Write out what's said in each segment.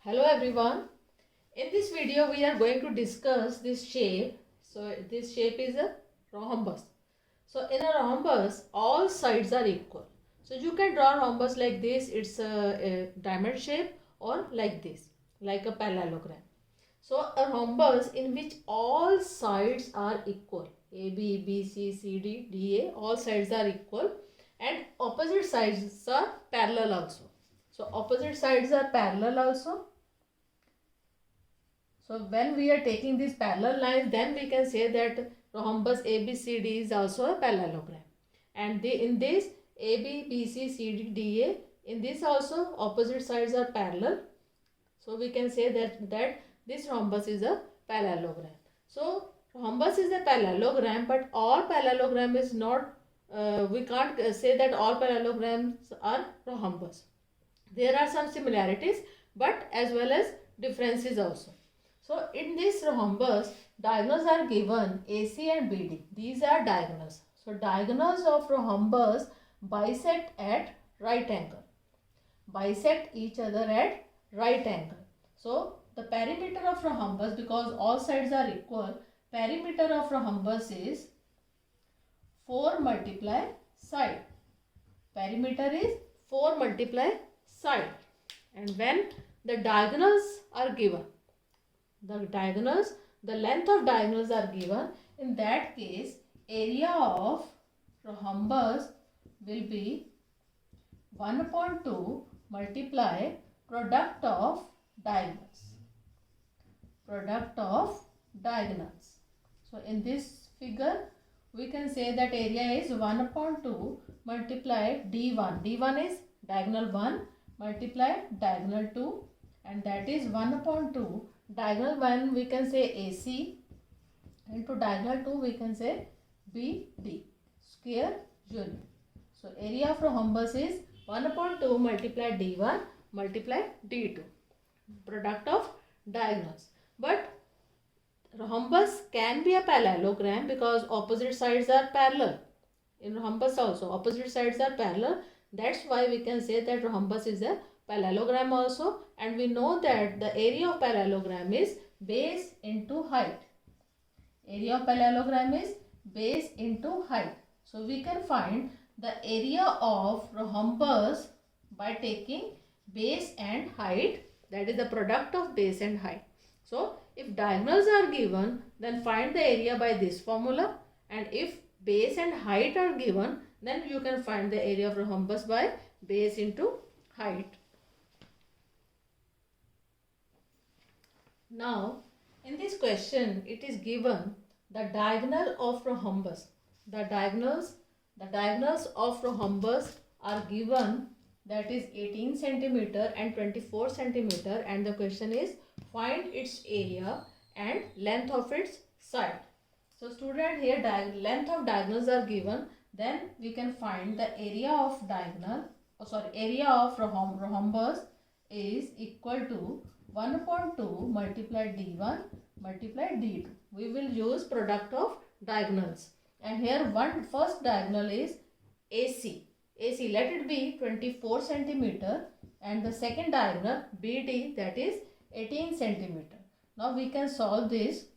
Hello everyone. In this video we are going to discuss this shape. So this shape is a rhombus. So in a rhombus all sides are equal. So you can draw rhombus like this. It's a diamond shape, or like this, like a parallelogram. So a rhombus in which all sides are equal. A, B, B, C, C, D, D, A. All sides are equal and opposite sides are parallel also. So opposite sides are parallel also. So when we are taking these parallel lines, then we can say that rhombus ABCD is also a parallelogram. And in this AB, BC, CD, DA, in this also opposite sides are parallel. So we can say that this rhombus is a parallelogram. So rhombus is a parallelogram, but all parallelogram is not, we can't say that all parallelograms are rhombus. There are some similarities, but as well as differences also. So in this rhombus, diagonals are given AC and BD. These are diagonals. So diagonals of rhombus bisect at right angle. Bisect each other at right angle. So the perimeter of rhombus, because all sides are equal, perimeter of rhombus is 4 multiply side. Perimeter is 4 multiply side. And when the diagonals are given, the length of diagonals are given, in that case area of rhombus will be 1/2 multiply product of diagonals. Product of diagonals. So in this figure we can say that area is 1/2 multiply D1. D1 is diagonal 1 multiply diagonal 2, and that is 1/2 diagonal 1 we can say AC, into diagonal 2 we can say BD, square unit. So area of rhombus is 1/2 multiply D1 multiply D2, product of diagonals. But rhombus can be a parallelogram because opposite sides are parallel. In rhombus also opposite sides are parallel. That's why we can say that rhombus is a parallelogram also, and we know that the area of parallelogram is base into height. Area of parallelogram is base into height. So we can find the area of rhombus by taking base and height, that is the product of base and height. So if diagonals are given, then find the area by this formula, and if base and height are given, then you can find the area of rhombus by base into height. Now in this question it is given the diagonal of rhombus. The diagonals of rhombus are given, that is 18 centimeter and 24 centimeter, and the question is find its area and length of its side. So student, here length of diagonals are given, then we can find the area of area of rhombus is equal to 1/2 multiply D1 multiply D2. We will use product of diagonals, and here first diagonal is AC. AC, let it be 24 centimeter, and the second diagonal BD, that is 18 centimeter. Now we can solve this.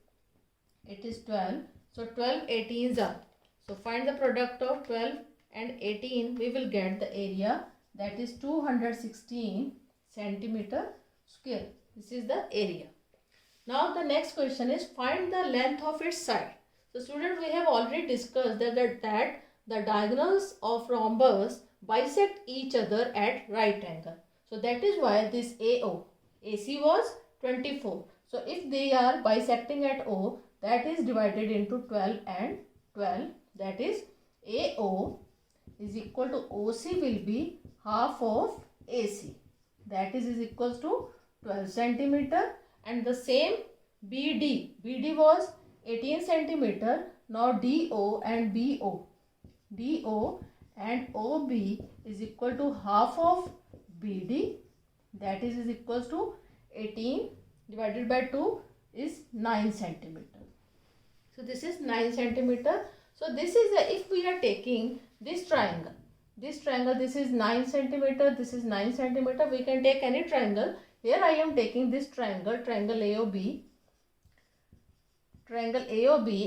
It is 12. So 12 18s are. So find the product of 12 and 18. We will get the area, that is 216 centimeter square. This is the area. Now the next question is find the length of its side. So student, we have already discussed that the diagonals of rhombus bisect each other at right angle. So that is why this AC was 24. So if they are bisecting at O, that is divided into 12 and 12. That is AO is equal to OC will be half of AC. That is equals to 12 centimeter, and the same BD was 18 centimeter. Now DO and BO. DO and OB is equal to half of BD, that is equals to 18 divided by 2 is 9 centimeter. So this is 9 centimeter. So this is if we are taking this triangle, this is 9 centimeter, this is 9 centimeter, we can take any triangle. here I am taking this triangle AOB,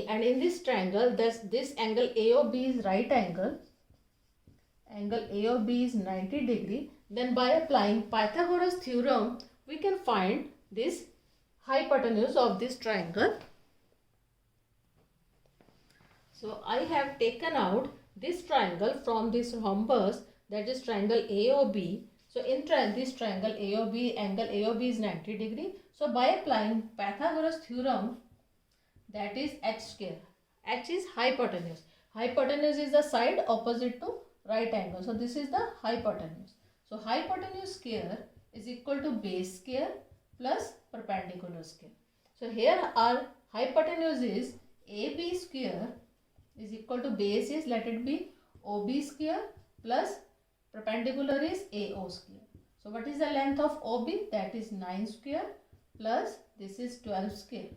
and in this triangle this angle AOB is right angle AOB is 90 degree. Then by applying Pythagoras theorem we can find this hypotenuse of this triangle. So I have taken out this triangle from this rhombus, that is triangle AOB. So in this triangle AOB, angle AOB is 90 degree. So by applying Pythagoras theorem, that is h square. H is hypotenuse. Hypotenuse is the side opposite to right angle. So this is the hypotenuse. So hypotenuse square is equal to base square plus perpendicular square. So here our hypotenuse is AB square is equal to base is, let it be, OB square plus perpendicular is AO square. So what is the length of OB? That is 9 square plus this is 12 square.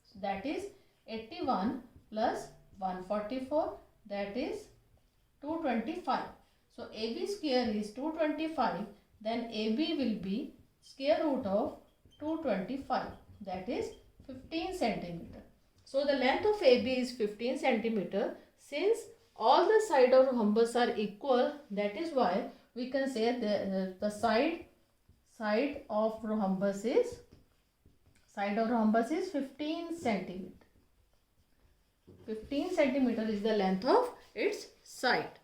So that is 81 plus 144, that is 225. So AB square is 225, then AB will be square root of 225, that is 15 centimeter. So the length of AB is 15 centimeter. Since all the sides of rhombus are equal, that is why we can say the side of rhombus is 15 centimeter. 15 centimeter is the length of its side.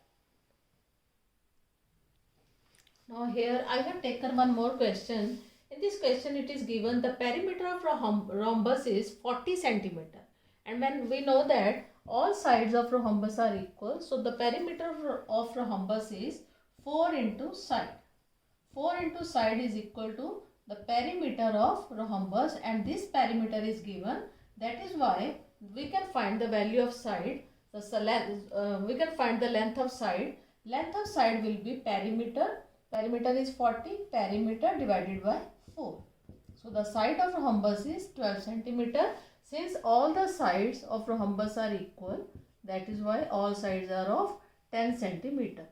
Now here I have taken one more question. In this question it is given the perimeter of rhombus is 40 centimeter. And when we know that all sides of rhombus are equal, so the perimeter of rhombus is 4 into side. 4 into side is equal to the perimeter of rhombus, and this perimeter is given. That is why we can find the value of side. We can find the length of side. Length of side will be perimeter. Perimeter is 40. Perimeter divided by 4. So the side of rhombus is 12 centimeter. Since all the sides of rhombus are equal, that is why all sides are of 10 centimeter.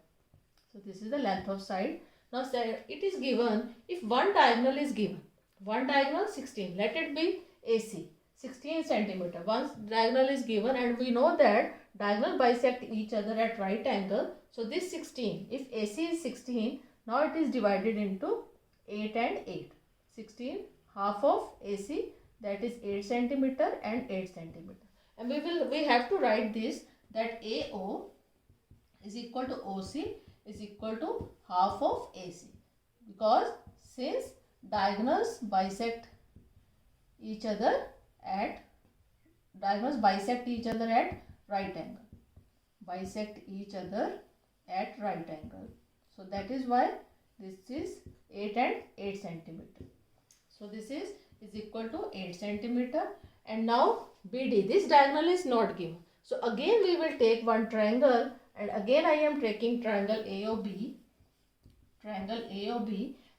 So this is the length of side. Now it is given if one diagonal is given. One diagonal 16. Let it be AC. 16 centimeter. One diagonal is given and we know that diagonal bisect each other at right angle. So this 16. If AC is 16, now it is divided into 8 and 8. 16 half of AC, that is 8 centimeter and 8 centimeter. And we have to write this, that AO is equal to OC is equal to half of AC, because since diagonals bisect each other at right angle. Bisect each other at right angle. So that is why this is 8 and 8 centimeter. So this is equal to 8 centimeter. And now BD, this diagonal is not given. So again we will take one triangle, and again I am taking triangle AOB,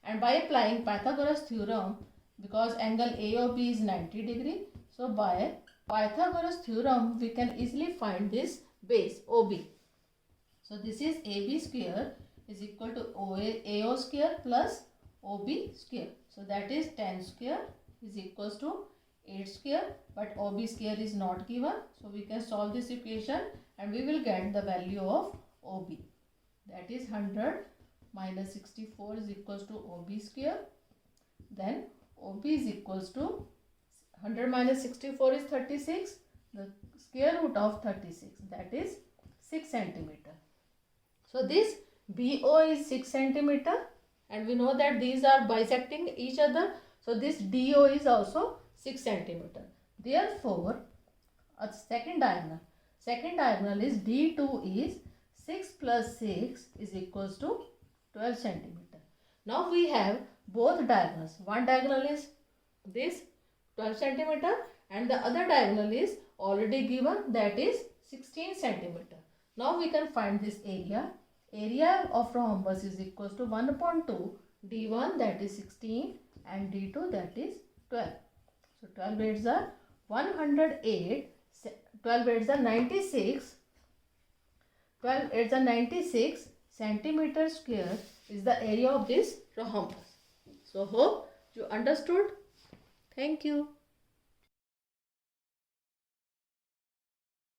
and by applying Pythagoras theorem, because angle AOB is 90 degree, so by Pythagoras theorem we can easily find this base OB. So this is AB square is equal to AO square plus OB square. So that is 10 square is equals to 8 square, but OB square is not given. So we can solve this equation and we will get the value of OB. That is 100 minus 64 is equals to OB square. Then OB is equals to 100 minus 64 is 36. The square root of 36, that is 6 centimeter. So this BO is 6 centimeter, and we know that these are bisecting each other. So this DO is also 6 centimeter. Therefore, a second diagonal is D2 is 6 plus 6 is equals to 12 centimeter. Now we have both diagonals. One diagonal is this 12 centimeter and the other diagonal is already given, that is 16 centimeter. Now we can find this area. Area of rhombus is equals to 1 upon 2 D1, that is 16, and D2, that is 12. So 12 8s are 108, 12 8s are 96, 12 8s are 96 centimeter square is the area of this rhombus. So hope You understood? Thank you.